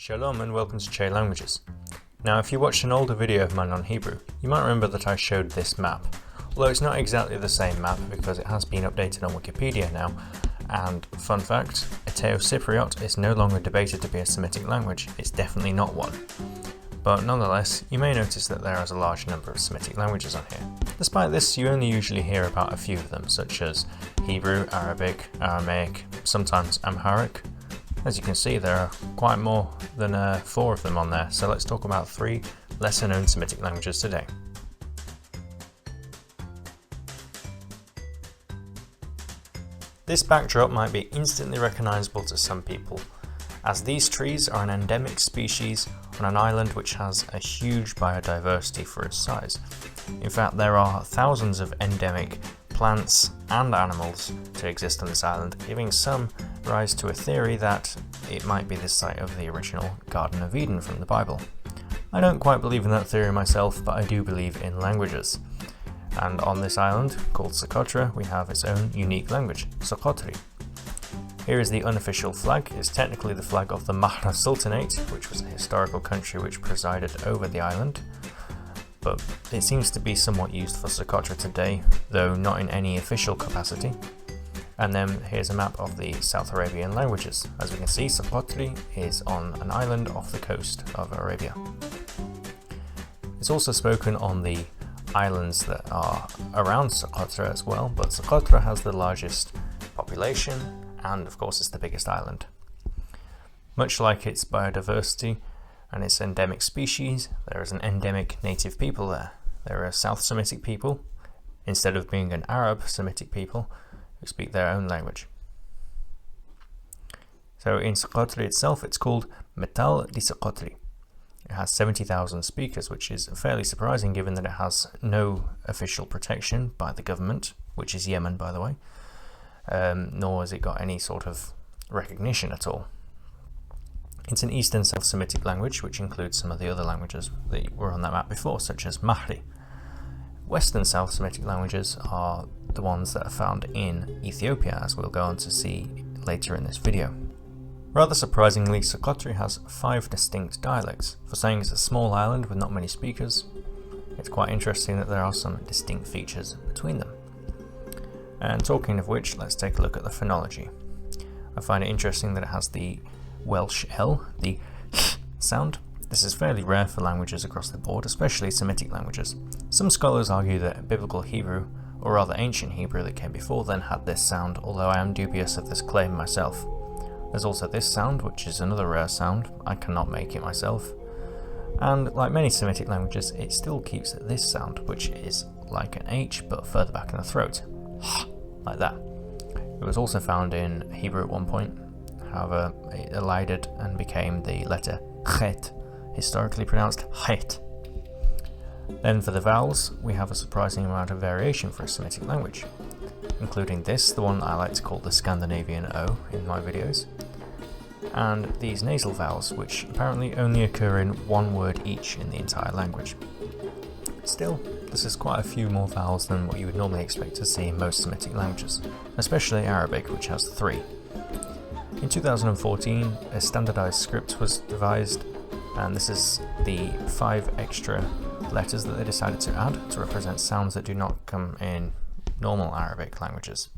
Shalom and welcome to Che Languages. Now if you watched an older video of mine on Hebrew, you might remember that I showed this map. Although it's not exactly the same map because it has been updated on Wikipedia now, and fun fact, Cypriot is no longer debated to be a Semitic language, it's definitely not one. But nonetheless, you may notice that there is a large number of Semitic languages on here. Despite this, you only usually hear about a few of them, such as Hebrew, Arabic, Aramaic, sometimes Amharic. As you can see, there are quite more than 4 of them on there, so let's talk about 3 lesser known Semitic languages today. This backdrop might be instantly recognizable to some people, as these trees are an endemic species on an island which has a huge biodiversity for its size. In fact, there are thousands of endemic plants and animals to exist on this island, giving some rise to a theory that it might be the site of the original Garden of Eden from the Bible. I don't quite believe in that theory myself, but I do believe in languages. And on this island, called Soqotri, we have its own unique language, Soqotri. Here is the unofficial flag. It's technically the flag of the Mahra Sultanate, which was a historical country which presided over the island. But it seems to be somewhat used for Soqotri today, though not in any official capacity. And then here's a map of the South Arabian languages. As we can see, Soqotri is on an island off the coast of Arabia. It's also spoken on the islands that are around Soqotri as well, but Soqotri has the largest population and of course it's the biggest island. Much like its biodiversity and its endemic species, there is an endemic native people there. There are South Semitic people, instead of being an Arab Semitic people, who speak their own language. So in Soqotri itself, it's called Metal di Soqotri. It has 70,000 speakers, which is fairly surprising given that it has no official protection by the government, which is Yemen by the way, nor has it got any sort of recognition at all. It's an Eastern South Semitic language, which includes some of the other languages that were on that map before, such as Mahri. Western South Semitic languages are the ones that are found in Ethiopia, as we'll go on to see later in this video. Rather surprisingly, Soqotri has 5 distinct dialects. For saying it's a small island with not many speakers, it's quite interesting that there are some distinct features between them. And talking of which, let's take a look at the phonology. I find it interesting that it has the Welsh L, the sound. This is fairly rare for languages across the board, especially Semitic languages. Some scholars argue that Biblical Hebrew, or rather ancient Hebrew that came before then, had this sound, although I am dubious of this claim myself. There's also this sound, which is another rare sound. I cannot make it myself. And like many Semitic languages, it still keeps this sound, which is like an H but further back in the throat. Like that. It was also found in Hebrew at one point. However, it elided and became the letter chet, historically pronounced het. Then for the vowels, we have a surprising amount of variation for a Semitic language, including this, the one I like to call the Scandinavian O in my videos, and these nasal vowels, which apparently only occur in 1 word each in the entire language. Still, this is quite a few more vowels than what you would normally expect to see in most Semitic languages, especially Arabic, which has 3. In 2014, a standardized script was devised, and this is the 5 extra letters that they decided to add to represent sounds that do not come in normal Arabic languages.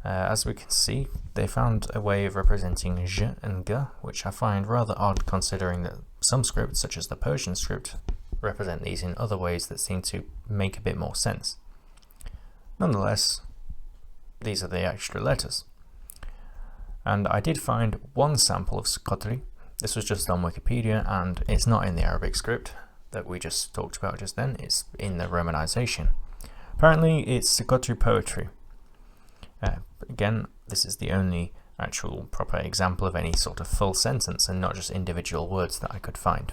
As we can see, they found a way of representing j and g, which I find rather odd considering that some scripts, such as the Persian script, represent these in other ways that seem to make a bit more sense. Nonetheless, these are the extra letters. And I did find one sample of Soqotri. This was just on Wikipedia, and it's not in the Arabic script that we just talked about just then, it's in the romanization. Apparently it's Soqotri poetry. Again, this is the only actual proper example of any sort of full sentence and not just individual words that I could find.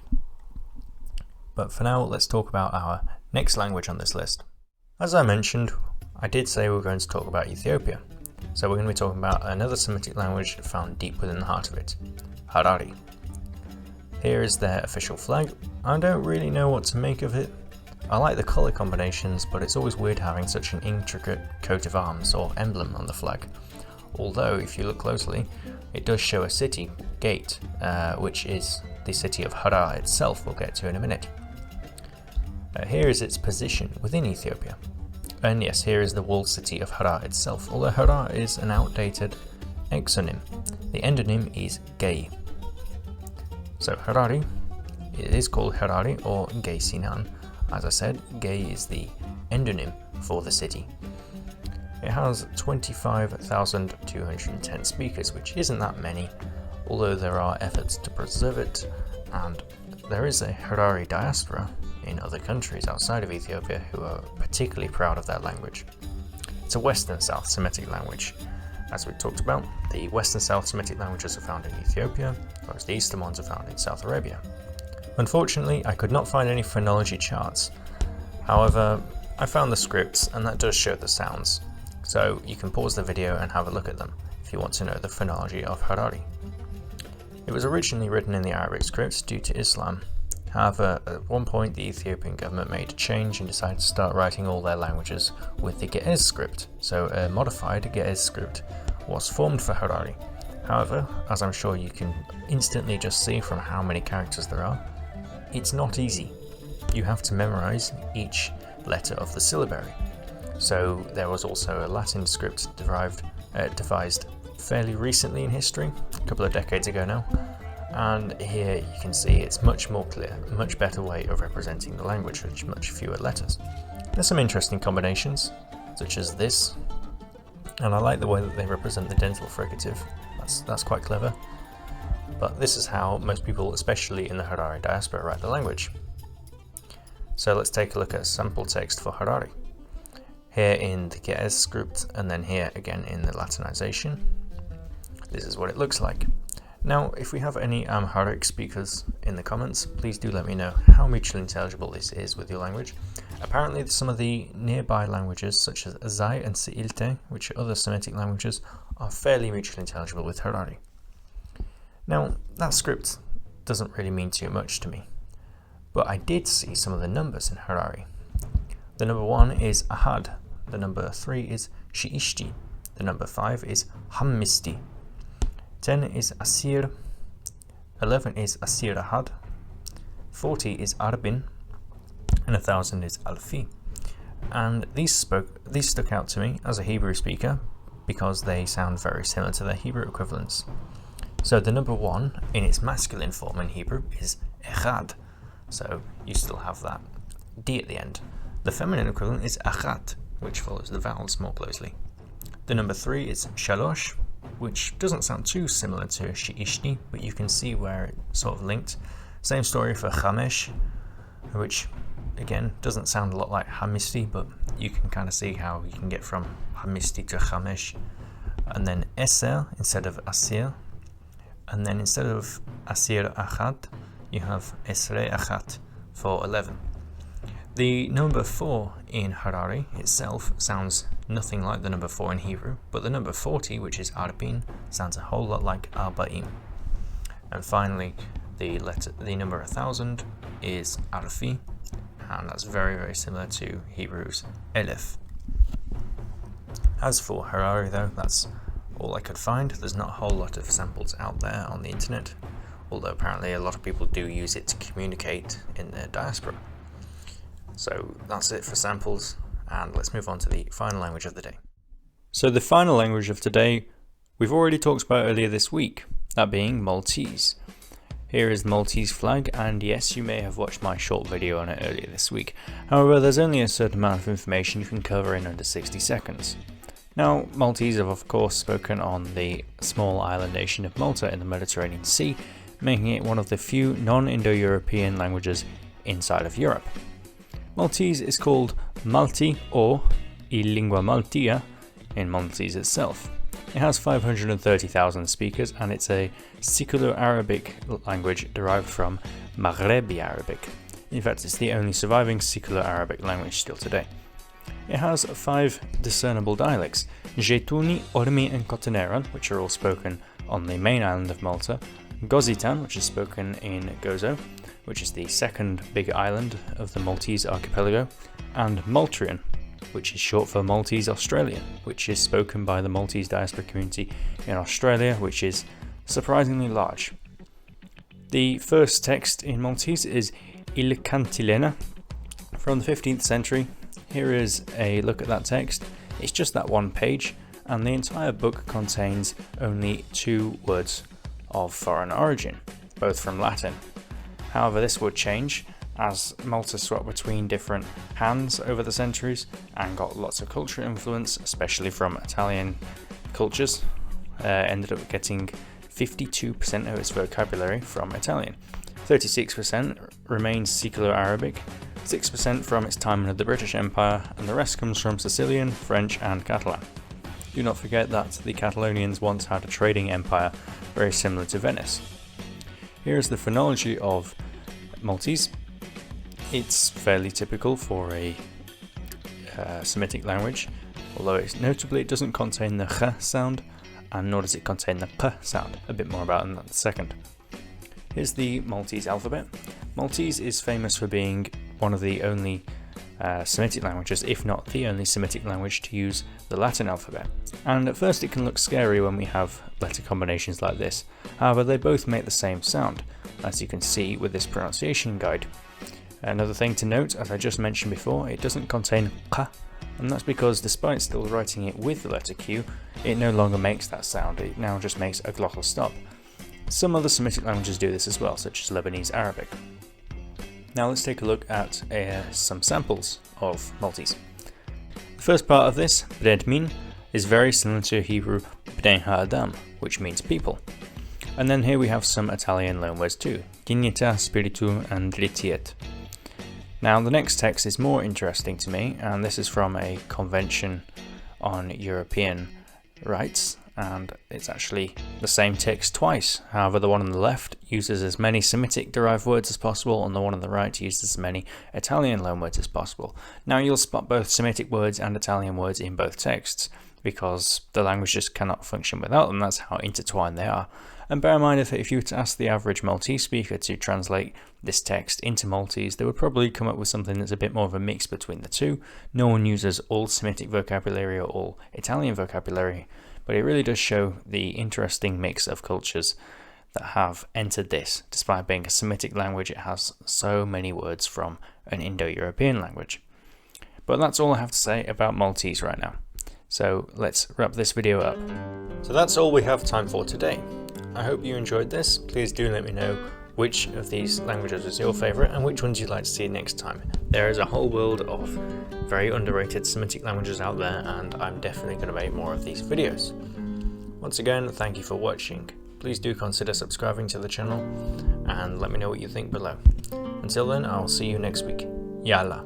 But for now, let's talk about our next language on this list. As I mentioned, I did say we were going to talk about Ethiopia. So we're going to be talking about another Semitic language found deep within the heart of it, Harari. Here is their official flag. I don't really know what to make of it. I like the colour combinations, but it's always weird having such an intricate coat of arms or emblem on the flag. although if you look closely, it does show a city gate, which is the city of Harari itself. We'll get to in a minute. Here is its position within Ethiopia. And yes, here is the walled city of Harari itself, although Harari is an outdated exonym. The endonym is Gay. So Harari, it is called Harari or Gay Sinan. As I said, Gay is the endonym for the city. It has 25,210 speakers, which isn't that many, although there are efforts to preserve it, and there is a Harari diaspora in other countries outside of Ethiopia who are particularly proud of their language. It's a Western South Semitic language. As we talked about, the Western South Semitic languages are found in Ethiopia, whereas the Eastern ones are found in South Arabia. Unfortunately, I could not find any phonology charts. However, I found the scripts, and that does show the sounds, so you can pause the video and have a look at them if you want to know the phonology of Harari. It was originally written in the Arabic script due to Islam. However, at one point the Ethiopian government made a change and decided to start writing all their languages with the Ge'ez script, so a modified Ge'ez script was formed for Harari. However, as I'm sure you can instantly just see from how many characters there are, it's not easy. You have to memorize each letter of the syllabary. So there was also a Latin script devised fairly recently in history, a couple of decades ago now, and here you can see it's much more clear, a much better way of representing the language with much fewer letters. There's some interesting combinations, such as this, and I like the way that they represent the dental fricative. That's quite clever. But this is how most people, especially in the Harari diaspora, write the language. So let's take a look at sample text for Harari. Here in the Ge'ez script, and then here again in the Latinization. This is what it looks like. Now, if we have any Amharic speakers in the comments, please do let me know how mutually intelligible this is with your language. Apparently, some of the nearby languages, such as Azai and Seilte, which are other Semitic languages, are fairly mutually intelligible with Harari. Now, that script doesn't really mean too much to me, but I did see some of the numbers in Harari. The number 1 is Ahad, the number 3 is Shi'ishti, the number 5 is Hammisti, 10 is Asir, 11 is Asir Ahad, 40 is Arbin, and 1,000 is Alfi. And these stuck out to me as a Hebrew speaker because they sound very similar to their Hebrew equivalents. So the number 1 in its masculine form in Hebrew is Echad, so you still have that D at the end. The feminine equivalent is Achat, which follows the vowels more closely. The number 3 is Shalosh, which doesn't sound too similar to Shi'ishti, but you can see where it's sort of linked. Same story for Chamesh, which again doesn't sound a lot like Hamisti, but you can kind of see how you can get from Hamisti to Chamesh. And then Eser instead of Asir, and then instead of Asir Achat, you have Esre Achat for 11. The number 4 in Harari itself sounds nothing like the number 4 in Hebrew, but the number 40, which is Arbin, sounds a whole lot like Arba'im. And finally, the number 1,000 is Arfi, and that's very, very similar to Hebrew's Elef. As for Harari though, that's all I could find. There's not a whole lot of samples out there on the internet, although apparently a lot of people do use it to communicate in their diaspora. So that's it for samples, and let's move on to the final language of the day. So the final language of today we've already talked about earlier this week, that being Maltese. Here is the Maltese flag, and yes, you may have watched my short video on it earlier this week. However, there's only a certain amount of information you can cover in under 60 seconds. Now, Maltese are of course spoken on the small island nation of Malta in the Mediterranean Sea, making it one of the few non-Indo-European languages inside of Europe. Maltese is called Malti or I Lingua Maltia in Maltese itself. It has 530,000 speakers, and it's a secular Arabic language derived from Maghrebi Arabic. In fact, it's the only surviving secular Arabic language still today. It has 5 discernible dialects: Jetuni, Ormi and Cotaneran, which are all spoken on the main island of Malta, Gozitan, which is spoken in Gozo, which is the second big island of the Maltese archipelago, and Maltrian, which is short for Maltese Australian, which is spoken by the Maltese diaspora community in Australia, which is surprisingly large. The first text in Maltese is Il Cantilena from the 15th century. Here is a look at that text. It's just that one page, and the entire book contains only 2 words of foreign origin, both from Latin. However, this would change as Malta swapped between different hands over the centuries and got lots of cultural influence, especially from Italian cultures. Ended up getting 52% of its vocabulary from Italian. 36% remains secular Arabic, 6% from its time under the British Empire, and the rest comes from Sicilian, French and Catalan. Do not forget that the Catalonians once had a trading empire very similar to Venice. Here is the phonology of Maltese. It's fairly typical for a Semitic language, although it doesn't contain the ch sound, and nor does it contain the p sound. A bit more about that in a second. Here's the Maltese alphabet. Maltese is famous for being one of the only Semitic languages, if not the only Semitic language to use the Latin alphabet. And at first it can look scary when we have letter combinations like this. However, they both make the same sound, as you can see with this pronunciation guide. Another thing to note, as I just mentioned before, it doesn't contain q, and that's because despite still writing it with the letter Q, it no longer makes that sound. It now just makes a glottal stop. Some other Semitic languages do this as well, such as Lebanese Arabic. Now let's take a look at some samples of Maltese. The first part of this, Bredmin, is very similar to Hebrew Bnei Ha'adam, which means people. And then here we have some Italian loanwords too, Dignità, Spiritu and Dritiet. Now the next text is more interesting to me, and this is from a convention on European rights, and it's actually the same text twice. However, the one on the left uses as many Semitic derived words as possible, and the one on the right uses as many Italian loanwords as possible. Now you'll spot both Semitic words and Italian words in both texts, because the language just cannot function without them. That's how intertwined they are. And bear in mind, if you were to ask the average Maltese speaker to translate this text into Maltese, they would probably come up with something that's a bit more of a mix between the two. No one uses all Semitic vocabulary or all Italian vocabulary, but it really does show the interesting mix of cultures that have entered this. Despite being a Semitic language, it has so many words from an Indo-European language. But that's all I have to say about Maltese right now. So let's wrap this video up. So that's all we have time for today. I hope you enjoyed this. Please do let me know which of these languages was your favourite and which ones you'd like to see next time. There is a whole world of very underrated Semitic languages out there, and I'm definitely going to make more of these videos. Once again, thank you for watching. Please do consider subscribing to the channel and let me know what you think below. Until then, I'll see you next week. Yalla.